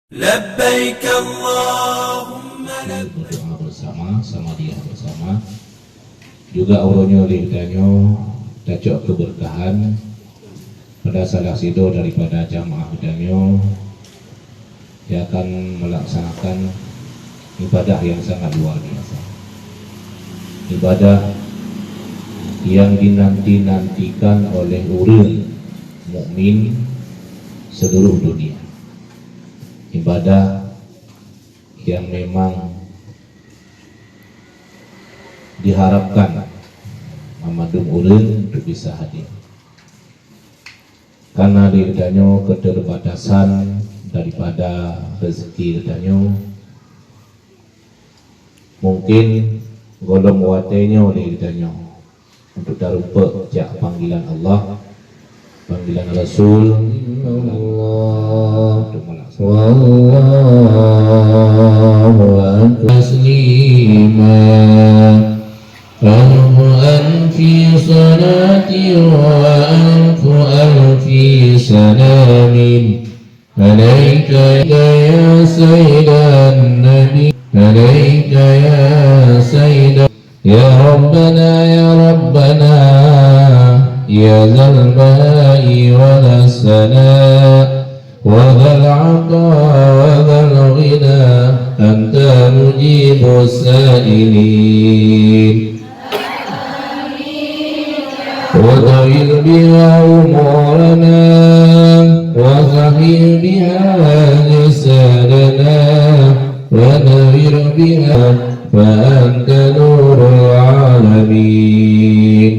Labbaik Allahumma labbaik. Berdoa bersama, sama dia bersama. Juga auronyo lidanyo dacok keberkahan pada salah sido daripada jamaah danyo yang akan melaksanakan ibadah yang sangat luar biasa. Ibadah yang dinanti-nantikan oleh urun mukmin seluruh dunia. Ibadah yang memang diharapkan Mamadum urun untuk bisa hadir, karena diridanya keterbatasan daripada rezeki ridanyo. Mungkin golong watenya diridanya untuk darupa jak panggilan Allah, panggilan Rasul Allah, wallahu taslima. Fi salati wa fi salamin alaika ya sayyidan nabi, alaika ya sayyidan ya rabbana ya zal ba'i wal sana wa dhal 'ata wa dhal ghina anta mujibus sa'ilin. وطوِّل بها أمورنا وسهل بها لساننا ونوِّر بها فأنت نور العالمين.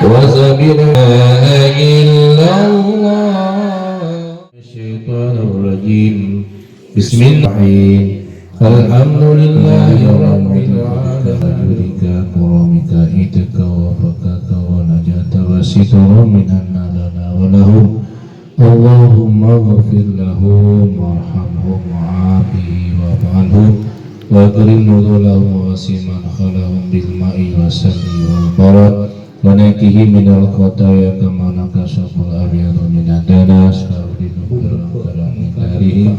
وسبل لا إلا الله. الشيطان الرجيم. بسم الله. الحمد لله رب العالمين. كرمك إيتك وفقك ونجاة وستر من النار ولهم. اللهم اغفر لهم وارحمهم وعافهم واعف عنهم واكرم نزلهم ووسع مدخلهم بالماء والثلج والبرد ونقهم من الخطايا كما نكشف الأبيض من الدنس من دارهم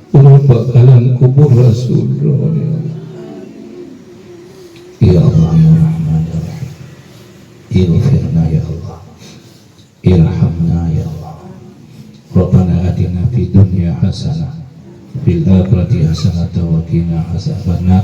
Menumpah dalam kubur Rasulullah. Ya Allah ya Rahman ya Rahim, Ighfirna ya Allah, Irhamna ya Allah. Rabbana atina fid dunya hasanah, fil akhirati hasanah wa qina azabannar.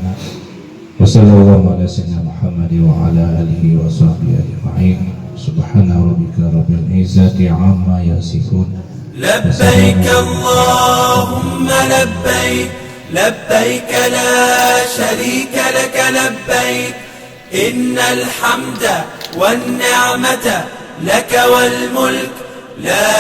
Wa sallallahu ala sayyidina Muhammad wa ala alihi wa sahbihi ajma'in. Subhana rabbika rabbil izzati amma yasifun. لبيك اللهم لبيك لبيك لا شريك لك لبيك إن الحمد والنعمة لك والملك لا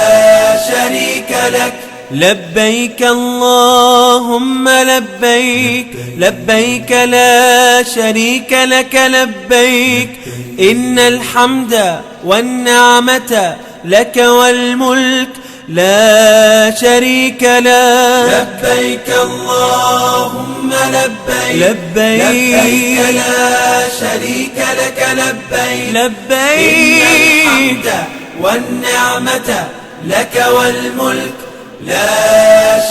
شريك لك. لبيك اللهم لبيك لبيك لا شريك لك لبيك إن الحمد والنعمة لك والملك لا شريك لك. لبيك اللهم لبيك لبيك لا شريك لك لبيك لبيك إن الحمد والنعمة لك والملك لا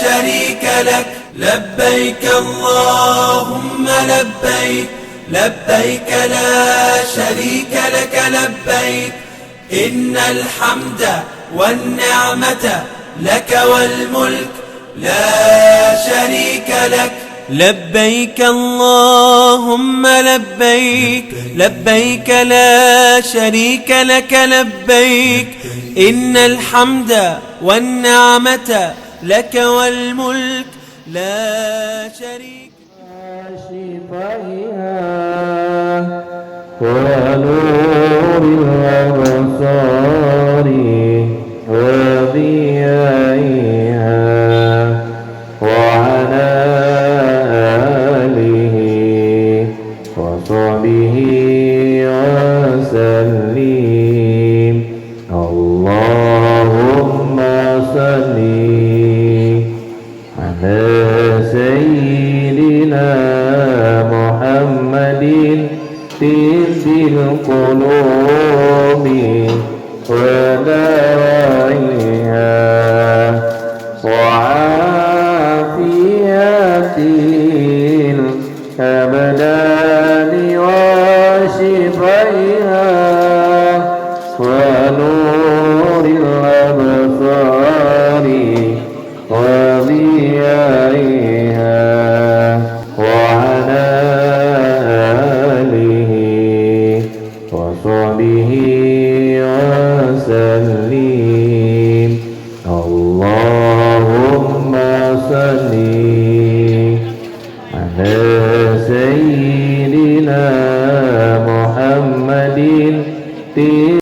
شريك لك. لبيك اللهم لبيك لبيك لا شريك لك لبيك إن الحمد والنعمة لك والملك لا شريك لك. لبيك اللهم لبيك لبيك لا شريك لك لبيك إن الحمد والنعمة لك والملك لا شريك ونور الأبصار وضيائها وعلى آله وصحبه وسلم. اللهم صل على سيدنا محمد طب القلوب ولا وشفيها ونور الأبصار وضيائها وعلى آله وصحبه وسلم. الله